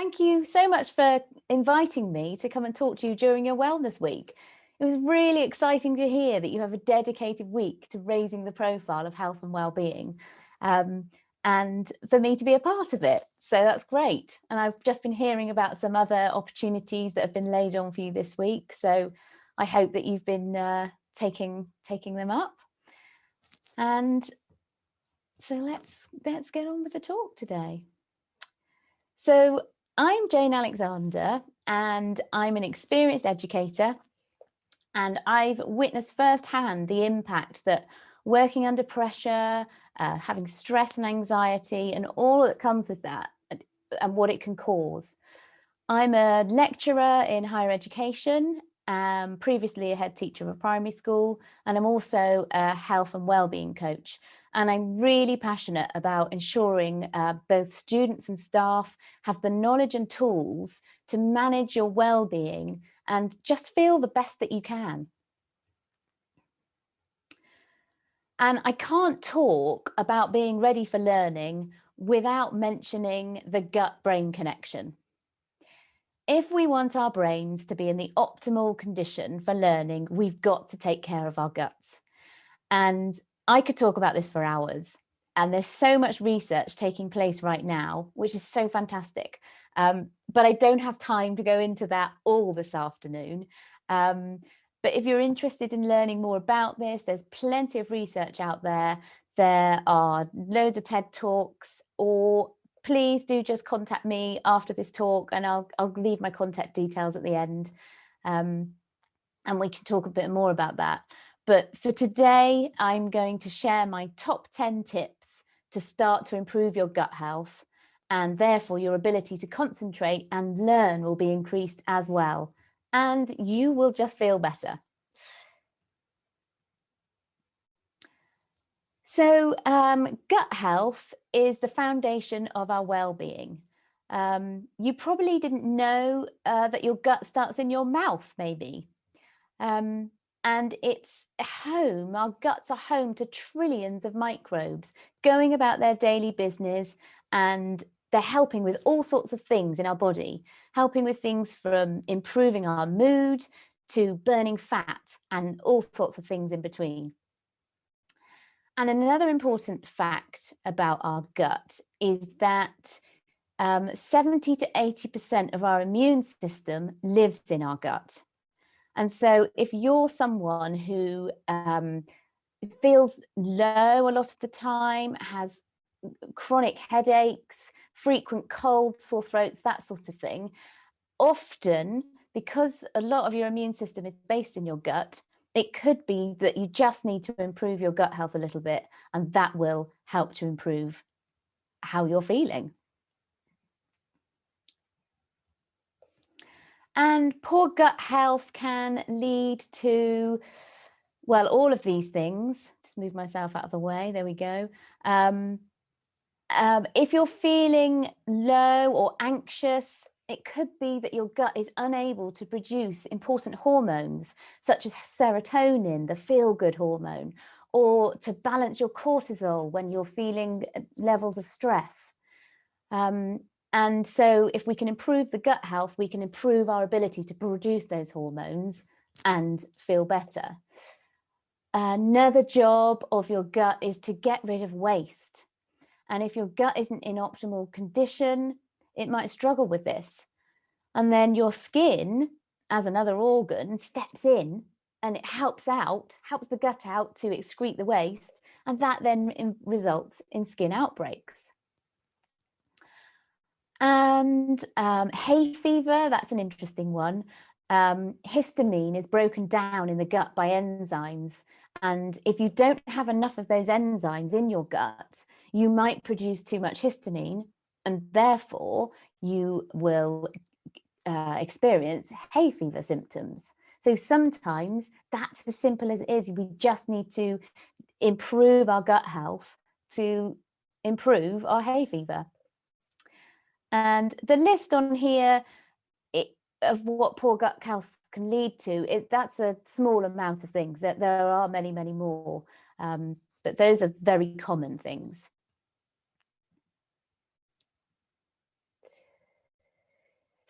Thank you so much for inviting me to come and talk to you during your Wellness Week. It was really exciting to hear that you have a dedicated week to raising the profile of health and well-being, and for me to be a part of it. So that's great. And I've just been hearing about some other opportunities that have been laid on for you this week. So I hope that you've been taking them up. And so let's get on with the talk today. So I'm Jane Alexander, and I'm an experienced educator, and I've witnessed firsthand the impact that working under pressure, having stress and anxiety, and all that comes with that, and what it can cause. I'm a lecturer in higher education, previously a head teacher of a primary school, and I'm also a health and wellbeing coach. And I'm really passionate about ensuring both students and staff have the knowledge and tools to manage your well-being and just feel the best that you can. And I can't talk about being ready for learning without mentioning the gut-brain connection. If we want our brains to be in the optimal condition for learning, we've got to take care of our guts. And I could talk about this for hours, and there's so much research taking place right now, which is so fantastic. But I don't have time to go into that all this afternoon. But if you're interested in learning more about this, there's plenty of research out there. There are loads of TED Talks, or please do just contact me after this talk, and I'll leave my contact details at the end. And we can talk a bit more about that. But for today, I'm going to share my top 10 tips to start to improve your gut health, and therefore your ability to concentrate and learn will be increased as well, and you will just feel better. So gut health is the foundation of our well-being. You probably didn't know that your gut starts in your mouth, maybe. And it's home, our guts are home to trillions of microbes going about their daily business, and they're helping with all sorts of things in our body, helping with things from improving our mood to burning fat and all sorts of things in between. And another important fact about our gut is that 70 to 80% of our immune system lives in our gut. And so if you're someone who feels low a lot of the time, has chronic headaches, frequent colds, sore throats, that sort of thing, often because a lot of your immune system is based in your gut, it could be that you just need to improve your gut health a little bit, and that will help to improve how you're feeling. And poor gut health can lead to, well, all of these things. Just move myself out of the way. There we go. If you're feeling low or anxious, it could be that your gut is unable to produce important hormones, such as serotonin, the feel-good hormone, or to balance your cortisol when you're feeling levels of stress. And so if we can improve the gut health, we can improve our ability to produce those hormones and feel better. Another job of your gut is to get rid of waste. And if your gut isn't in optimal condition, it might struggle with this. And then your skin, as another organ, steps in and it helps the gut out to excrete the waste. And that then results in skin outbreaks. And hay fever, that's an interesting one. Histamine is broken down in the gut by enzymes. And if you don't have enough of those enzymes in your gut, you might produce too much histamine, and therefore you will experience hay fever symptoms. So sometimes that's as simple as it is. We just need to improve our gut health to improve our hay fever. And the list on here of what poor gut health can lead to, that's a small amount of things. That there are many, many more, but those are very common things.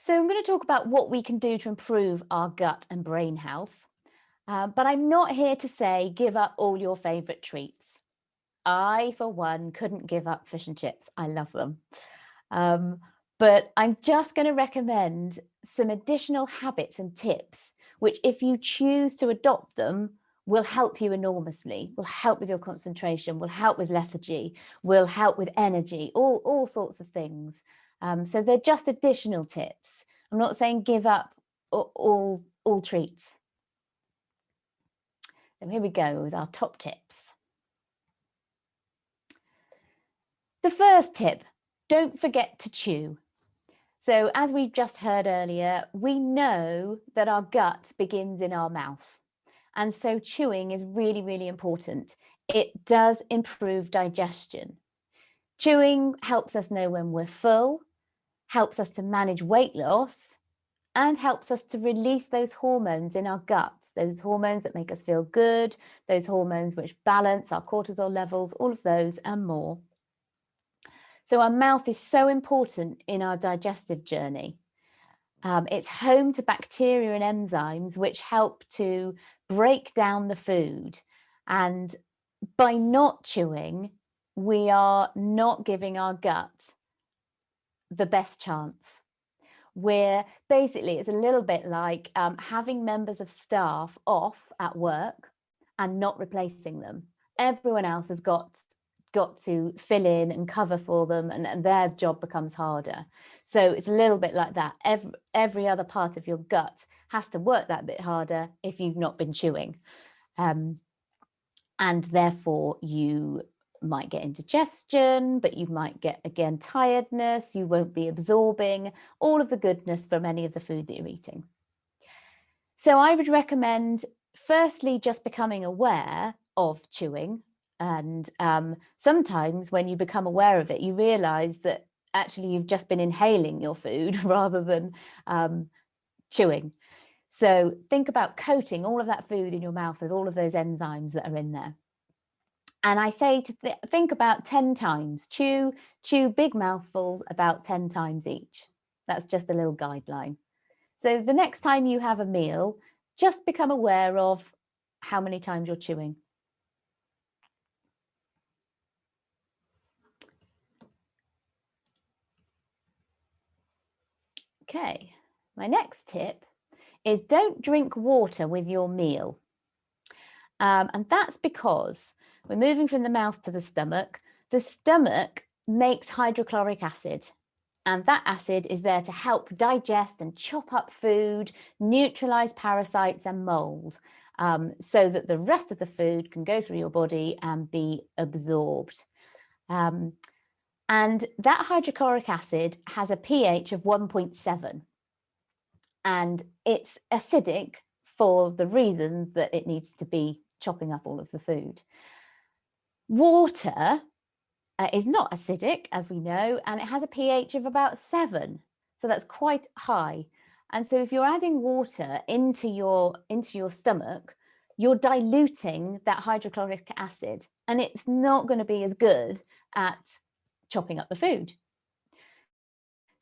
So I'm going to talk about what we can do to improve our gut and brain health. But I'm not here to say give up all your favourite treats. I, for one, couldn't give up fish and chips. I love them. But I'm just going to recommend some additional habits and tips, which if you choose to adopt them, will help you enormously, will help with your concentration, will help with lethargy, will help with energy, all sorts of things. So they're just additional tips. I'm not saying give up all treats. So here we go with our top tips. The first tip, don't forget to chew. So as we've just heard earlier, we know that our gut begins in our mouth. And so chewing is really, really important. It does improve digestion. Chewing helps us know when we're full, helps us to manage weight loss, and helps us to release those hormones in our guts, those hormones that make us feel good, those hormones which balance our cortisol levels, all of those and more. So our mouth is so important in our digestive journey. It's home to bacteria and enzymes which help to break down the food. And by not chewing, we are not giving our gut the best chance. Where basically it's a little bit like having members of staff off at work and not replacing them. Everyone else has got to fill in and cover for them, and their job becomes harder. So it's a little bit like that. Every other part of your gut has to work that bit harder if you've not been chewing. And therefore you might get indigestion, but you might get, again, tiredness. You won't be absorbing all of the goodness from any of the food that you're eating. So I would recommend, firstly, just becoming aware of chewing. And sometimes when you become aware of it, you realize that actually you've just been inhaling your food rather than chewing. So think about coating all of that food in your mouth with all of those enzymes that are in there. And I say to think about 10 times, chew big mouthfuls about 10 times each. That's just a little guideline. So the next time you have a meal, just become aware of how many times you're chewing. Okay, my next tip is don't drink water with your meal. And that's because we're moving from the mouth to the stomach. The stomach makes hydrochloric acid, and that acid is there to help digest and chop up food, neutralize parasites and mold, so that the rest of the food can go through your body and be absorbed. And that hydrochloric acid has a pH of 1.7, and it's acidic for the reason that it needs to be chopping up all of the food. Water is not acidic, as we know, and it has a pH of about 7. So that's quite high. And so if you're adding water into your stomach, you're diluting that hydrochloric acid, and it's not going to be as good at chopping up the food.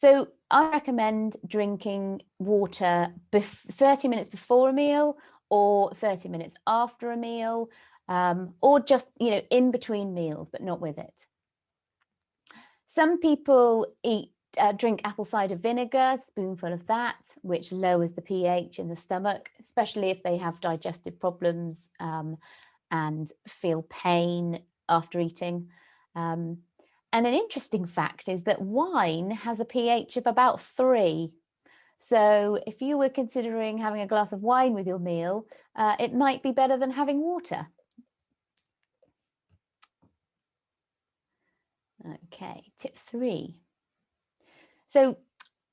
So I recommend drinking water 30 minutes before a meal or 30 minutes after a meal, or just, in between meals, but not with it. Some people drink apple cider vinegar, a spoonful of that, which lowers the pH in the stomach, especially if they have digestive problems and feel pain after eating. And an interesting fact is that wine has a pH of about 3. So if you were considering having a glass of wine with your meal, it might be better than having water. Okay, tip 3. So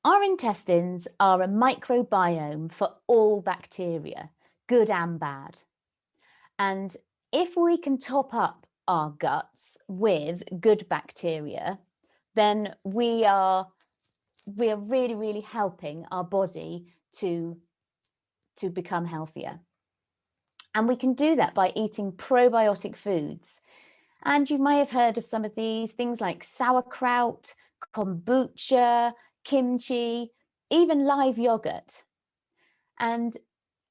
our intestines are a microbiome for all bacteria, good and bad. And if we can top up our guts with good bacteria, then we are really, really helping our body to become healthier. And we can do that by eating probiotic foods. And you may have heard of some of these, things like sauerkraut, kombucha, kimchi. even live yogurt. And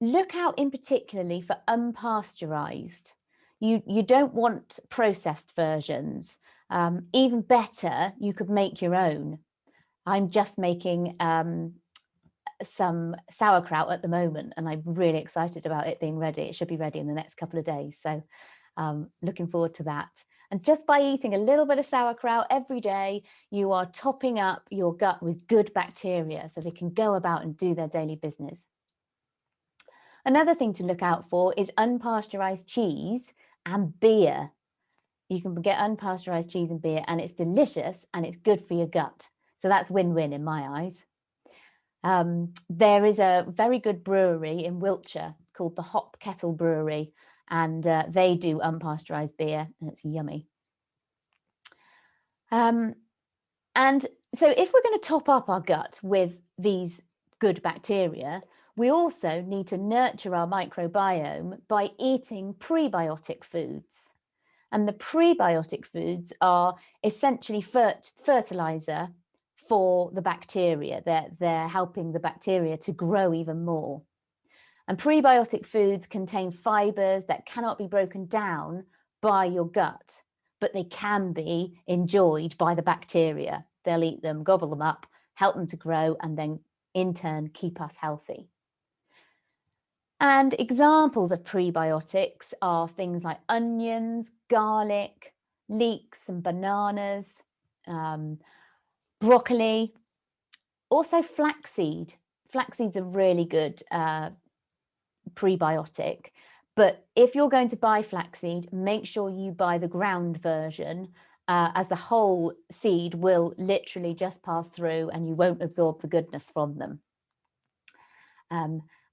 look out in particularly for unpasteurized. You don't want processed versions. Even better, you could make your own. I'm just making some sauerkraut at the moment, and I'm really excited about it being ready. It should be ready in the next couple of days. So looking forward to that. And just by eating a little bit of sauerkraut every day, you are topping up your gut with good bacteria so they can go about and do their daily business. Another thing to look out for is unpasteurized cheese and beer. You can get unpasteurized cheese and beer, and it's delicious and it's good for your gut. So that's win-win in my eyes. There is a very good brewery in Wiltshire called the Hop Kettle Brewery, and they do unpasteurized beer, and it's yummy. And so if we're going to top up our gut with these good bacteria, we also need to nurture our microbiome by eating prebiotic foods. And the prebiotic foods are essentially fertilizer for the bacteria. They're helping the bacteria to grow even more. And prebiotic foods contain fibers that cannot be broken down by your gut, but they can be enjoyed by the bacteria. They'll eat them, gobble them up, help them to grow, and then in turn keep us healthy. And examples of prebiotics are things like onions, garlic, leeks and bananas, broccoli, also flaxseed. Flaxseed's a really good prebiotic, but if you're going to buy flaxseed, make sure you buy the ground version, as the whole seed will literally just pass through and you won't absorb the goodness from them.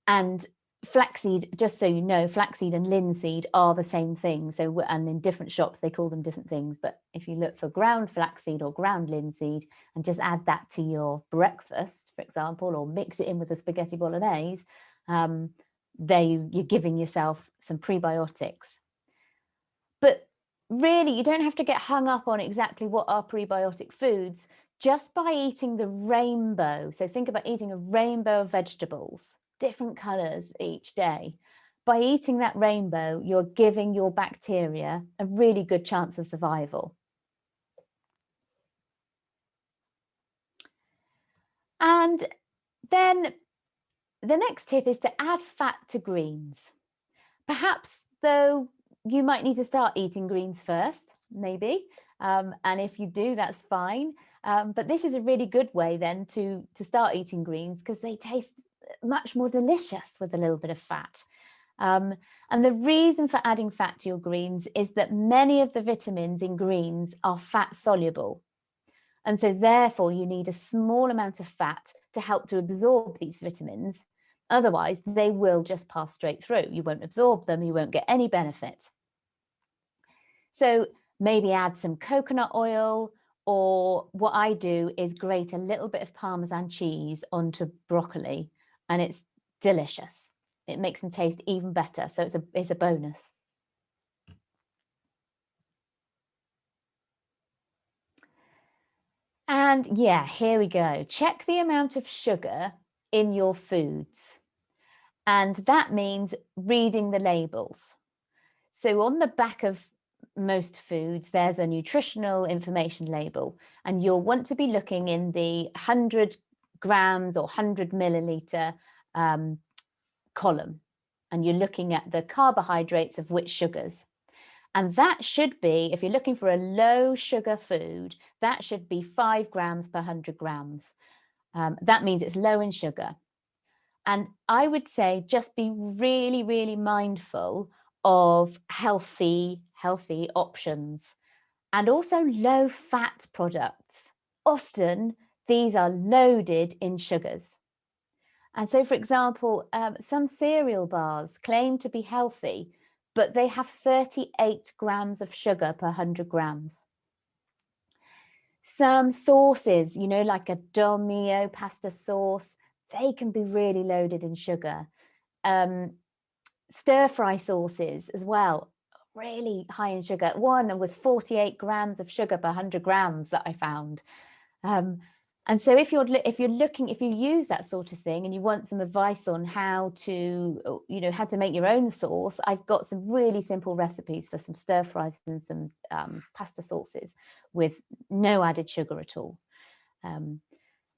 And flaxseed, just so you know, flaxseed and linseed are the same thing. So, and in different shops, they call them different things. But if you look for ground flaxseed or ground linseed and just add that to your breakfast, for example, or mix it in with a spaghetti bolognese, you're giving yourself some prebiotics. But really, you don't have to get hung up on exactly what are prebiotic foods. Just by eating the rainbow, so think about eating a rainbow of vegetables, different colors each day. By eating that rainbow, you're giving your bacteria a really good chance of survival. And then the next tip is to add fat to greens. Perhaps, though, you might need to start eating greens first, maybe. And if you do, that's fine. But this is a really good way then to start eating greens because they taste much more delicious with a little bit of fat. And the reason for adding fat to your greens is that many of the vitamins in greens are fat soluble. And so therefore you need a small amount of fat to help to absorb these vitamins. Otherwise, they will just pass straight through. You won't absorb them, you won't get any benefit. So maybe add some coconut oil, or what I do is grate a little bit of Parmesan cheese onto broccoli, and it's delicious. It makes them taste even better. So it's a bonus. And yeah, here we go. Check the amount of sugar in your foods. And that means reading the labels. So on the back of most foods, there's a nutritional information label, and you'll want to be looking in the 100 grams or 100 milliliter column. And you're looking at the carbohydrates of which sugars. And that should be, if you're looking for a low sugar food, that should be 5 grams per 100 grams. That means it's low in sugar. And I would say just be really, really mindful of healthy options and also low fat products. Often these are loaded in sugars. And so, for example, some cereal bars claim to be healthy, but they have 38 grams of sugar per 100 grams. Some sauces, you know, like a dolmio pasta sauce, they can be really loaded in sugar. Stir fry sauces as well, really high in sugar. One was 48 grams of sugar per 100 grams that I found. And so if you use that sort of thing and you want some advice on how to, how to make your own sauce, I've got some really simple recipes for some stir fries and some pasta sauces with no added sugar at all.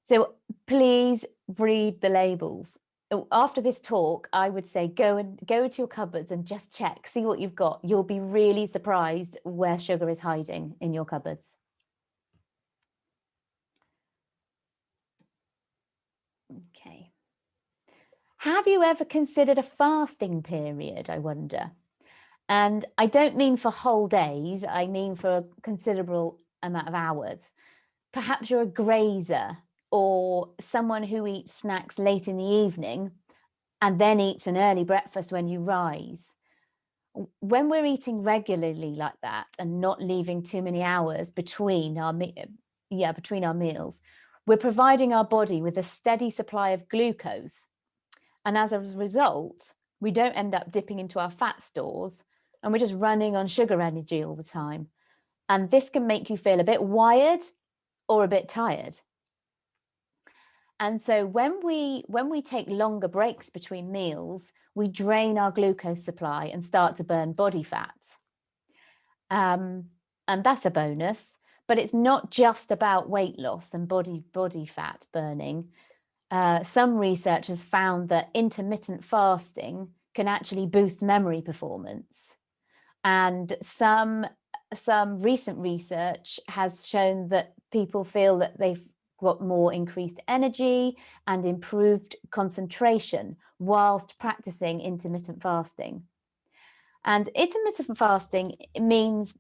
So please read the labels. After this talk, I would say go to your cupboards and just check, see what you've got. You'll be really surprised where sugar is hiding in your cupboards. Okay. Have you ever considered a fasting period, I wonder? And I don't mean for whole days, I mean for a considerable amount of hours. Perhaps you're a grazer or someone who eats snacks late in the evening and then eats an early breakfast when you rise. When we're eating regularly like that and not leaving too many hours between our meals, we're providing our body with a steady supply of glucose. And as a result, we don't end up dipping into our fat stores and we're just running on sugar energy all the time. And this can make you feel a bit wired or a bit tired. And so when we take longer breaks between meals, we drain our glucose supply and start to burn body fat. And that's a bonus, but it's not just about weight loss and body fat burning. Some research has found that intermittent fasting can actually boost memory performance. And some recent research has shown that people feel that they've got more increased energy and improved concentration whilst practicing intermittent fasting. And intermittent fasting means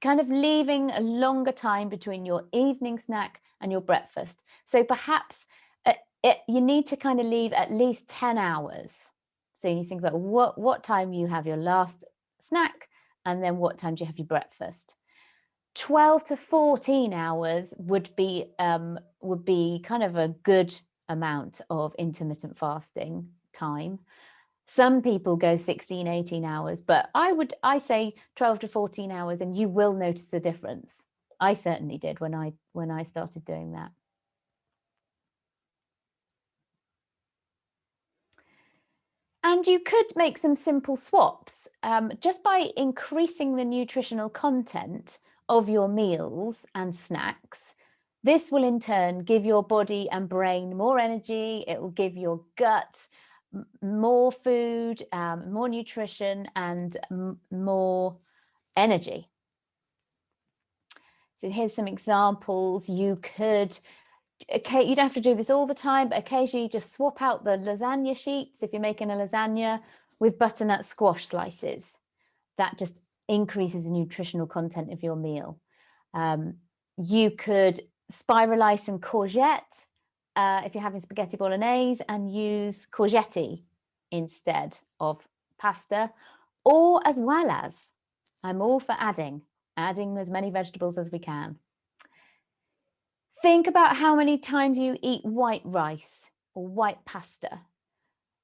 kind of leaving a longer time between your evening snack and your breakfast. So perhaps you need to kind of leave at least 10 hours. So you think about what time you have your last snack and then what time do you have your breakfast. 12 to 14 hours would be kind of a good amount of intermittent fasting time. Some people go 16, 18 hours, but I say 12 to 14 hours and you will notice a difference. I certainly did when I started doing that. And you could make some simple swaps just by increasing the nutritional content of your meals and snacks. This will in turn give your body and brain more energy. It will give your gut more food, more nutrition, and more energy. So here's some examples. You don't have to do this all the time, but occasionally just swap out the lasagna sheets if you're making a lasagna with butternut squash slices. That just increases the nutritional content of your meal. You could spiralize some courgette if you're having spaghetti bolognese and use courgette instead of pasta, or as well as, I'm all for adding as many vegetables as we can. Think about how many times you eat white rice or white pasta.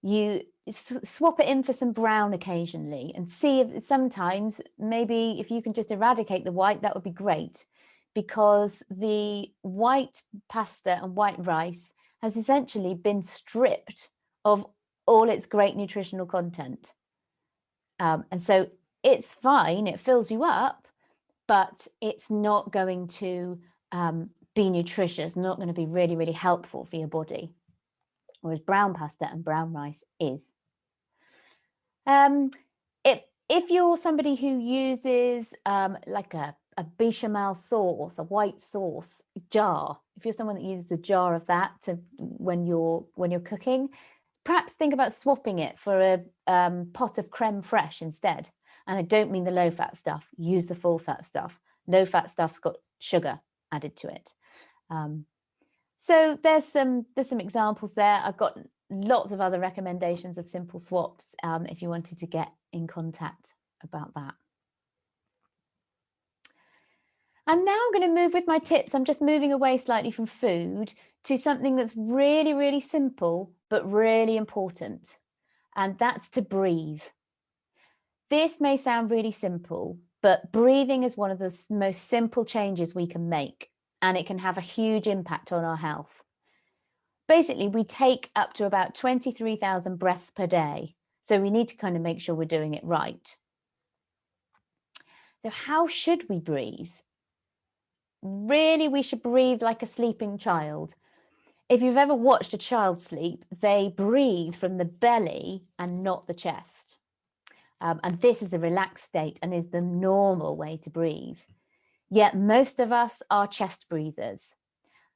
You swap it in for some brown occasionally and see if sometimes, maybe if you can just eradicate the white, that would be great, because the white pasta and white rice has essentially been stripped of all its great nutritional content. And so it's fine, it fills you up, but it's not going to be nutritious, not going to be really, really helpful for your body, whereas brown pasta and brown rice is. If you're somebody who uses like a bechamel sauce, a white sauce jar, if you're someone that uses a jar of that when you're cooking, perhaps think about swapping it for a pot of creme fraiche instead. And I don't mean the low-fat stuff. Use the full-fat stuff. Low-fat stuff's got sugar added to it. So there's some examples there. I've got lots of other recommendations of simple swaps if you wanted to get in contact about that. And now I'm going to move with my tips. I'm just moving away slightly from food to something that's really, really simple, but really important. And that's to breathe. This may sound really simple, but breathing is one of the most simple changes we can make. and it can have a huge impact on our health. Basically, we take up to about 23,000 breaths per day. So we need to kind of make sure we're doing it right. So how should we breathe? Really, we should breathe like a sleeping child. If you've ever watched a child sleep, they breathe from the belly and not the chest. And this is a relaxed state and is the normal way to breathe. Yet most of us are chest breathers.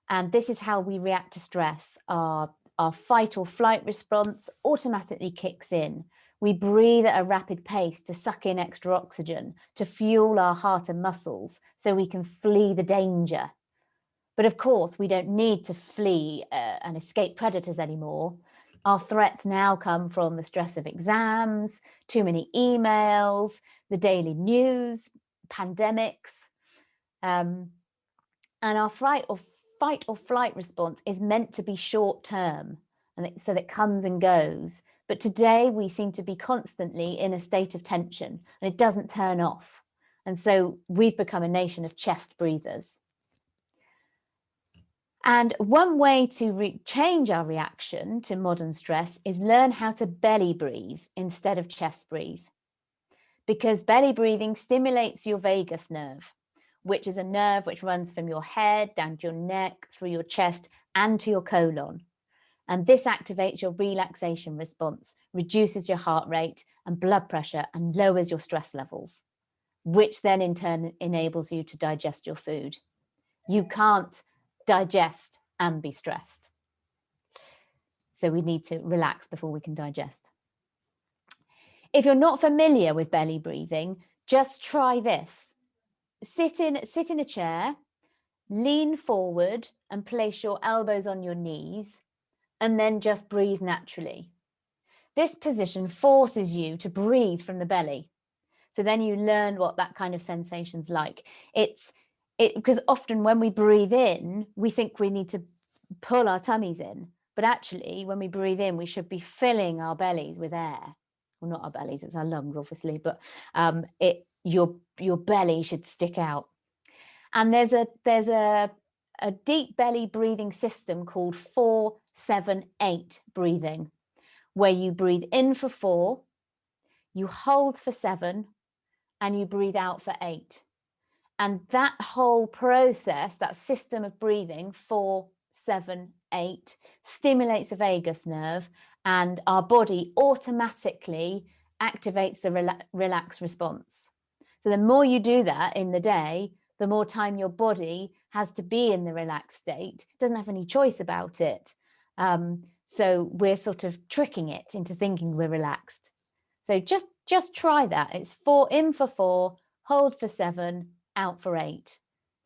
And this is how we react to stress. Our fight or flight response automatically kicks in. We breathe at a rapid pace to suck in extra oxygen, to fuel our heart and muscles so we can flee the danger. But of course, we don't need to flee and escape predators anymore. Our threats now come from the stress of exams, too many emails, the daily news, pandemics. And our fight or flight response is meant to be short term, and so that comes and goes. But today we seem to be constantly in a state of tension, and it doesn't turn off. And so we've become a nation of chest breathers. And one way to change our reaction to modern stress is learn how to belly breathe instead of chest breathe. Because belly breathing stimulates your vagus nerve, which is a nerve which runs from your head down to your neck, through your chest and to your colon. And this activates your relaxation response, reduces your heart rate and blood pressure, and lowers your stress levels, which then in turn enables you to digest your food. You can't digest and be stressed. So we need to relax before we can digest. If you're not familiar with belly breathing, just try this. Sit in a chair, lean forward and place your elbows on your knees, and then just breathe naturally. This position forces you to breathe from the belly. So then you learn what that kind of sensation's like. Because often when we breathe in, we think we need to pull our tummies in. But actually, when we breathe in, we should be filling our bellies with air. Well, not our bellies, it's our lungs, obviously, but your belly should stick out. And there's a deep belly breathing system called 4-7-8 breathing, where you breathe in for 4, you hold for 7, and you breathe out for 8. And that whole process, that system of breathing, 4-7-8, stimulates the vagus nerve, and our body automatically activates the relax response. So the more you do that in the day, the more time your body has to be in the relaxed state. It doesn't have any choice about it. So we're sort of tricking it into thinking we're relaxed. So just try that. It's 4 in for 4, hold for 7, out for 8.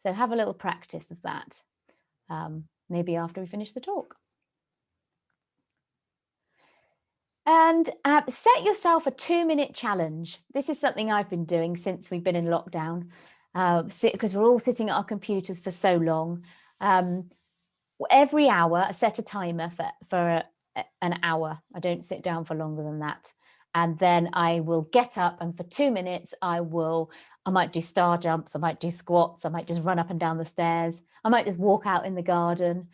So have a little practice of that, maybe after we finish the talk. And set yourself a 2-minute challenge. This is something I've been doing since we've been in lockdown, because we're all sitting at our computers for so long. Every hour, I set a timer for an hour. I don't sit down for longer than that. And then I will get up, and for 2 minutes, I might do star jumps, I might do squats, I might just run up and down the stairs, I might just walk out in the garden.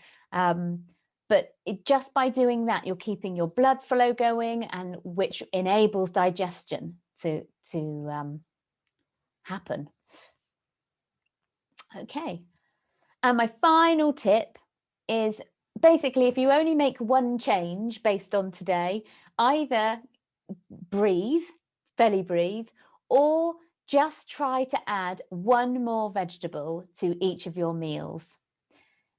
But just by doing that, you're keeping your blood flow going, and which enables digestion to happen. Okay. And my final tip is basically, if you only make one change based on today, either belly breathe, or just try to add one more vegetable to each of your meals.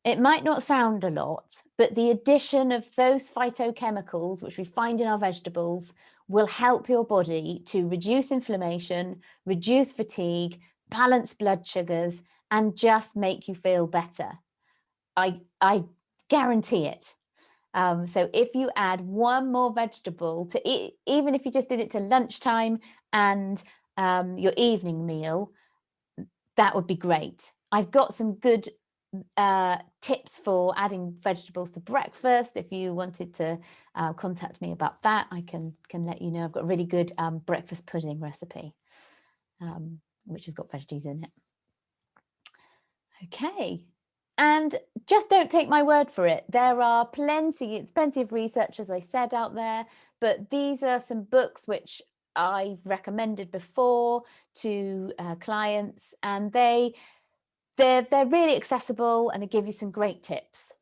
It might not sound a lot, but the addition of those phytochemicals, which we find in our vegetables, will help your body to reduce inflammation, reduce fatigue, balance blood sugars, and just make you feel better. I guarantee it. So if you add one more vegetable to eat, even if you just did it to lunchtime and your evening meal, that would be great. I've got some good tips for adding vegetables to breakfast. If you wanted to contact me about that, I can let you know. I've got a really good breakfast pudding recipe, which has got veggies in it. Okay. And just don't take my word for it. There are plenty of research, as I said, out there, but these are some books which I've recommended before to clients, and they're really accessible and they give you some great tips.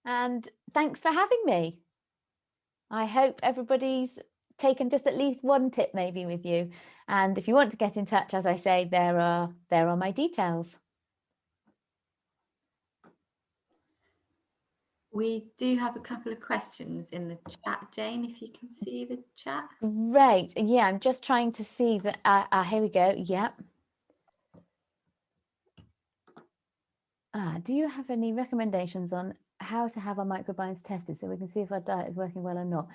And thanks for having me. I hope everybody's taken just at least one tip maybe with you. And if you want to get in touch, as I say, there are my details. We do have a couple of questions in the chat, Jane, if you can see the chat. Great. Yeah, I'm just trying to see that. Here we go. Yeah. Do you have any recommendations on how to have our microbiomes tested so we can see if our diet is working well or not?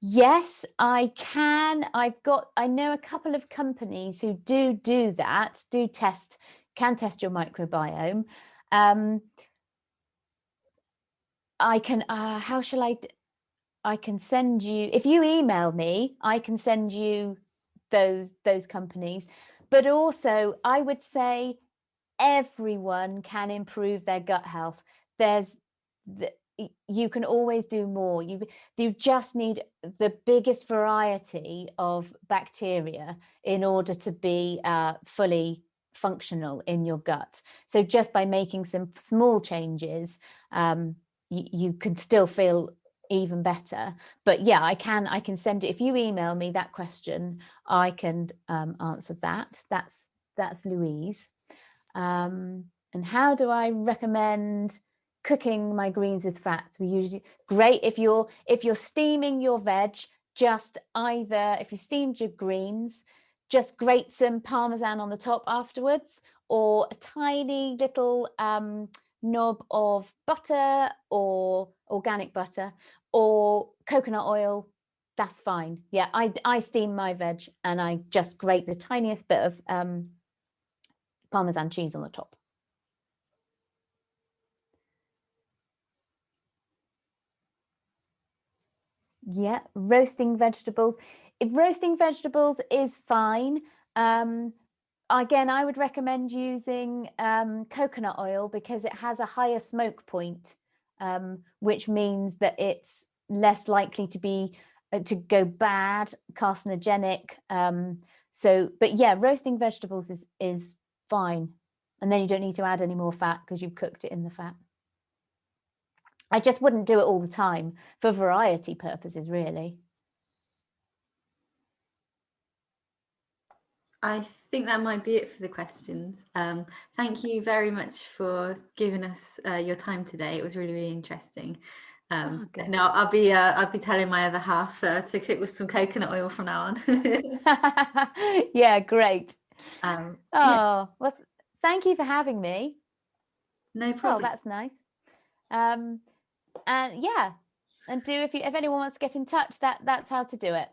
Yes, I can. I know a couple of companies who do that, can test your microbiome. I can, how shall I can send you, if you email me, I can send you those companies. But also, I would say everyone can improve their gut health. You can always do more. You just need the biggest variety of bacteria in order to be fully functional in your gut. So just by making some small changes, you can still feel even better. But yeah, I can send it. If you email me that question, I can answer that. That's Louise. And how do I recommend cooking my greens with fats? We usually great if you're steaming your veg, just either if you steamed your greens, just grate some Parmesan on the top afterwards, or a tiny little knob of butter or organic butter or coconut oil. That's fine. Yeah, I steam my veg and I just grate the tiniest bit of Parmesan cheese on the top. Yeah, roasting vegetables. If roasting vegetables is fine, again, I would recommend using coconut oil because it has a higher smoke point, which means that it's less likely to be to go bad, carcinogenic. But yeah, roasting vegetables is fine, and then you don't need to add any more fat because you've cooked it in the fat. I just wouldn't do it all the time for variety purposes, really. I think that might be it for the questions. Thank you very much for giving us your time today. It was really, really interesting. Now I'll be telling my other half to cook with some coconut oil from now on. Yeah, great. Yeah. Well, thank you for having me. No problem. Oh, that's nice. And yeah, and if anyone wants to get in touch, that's how to do it.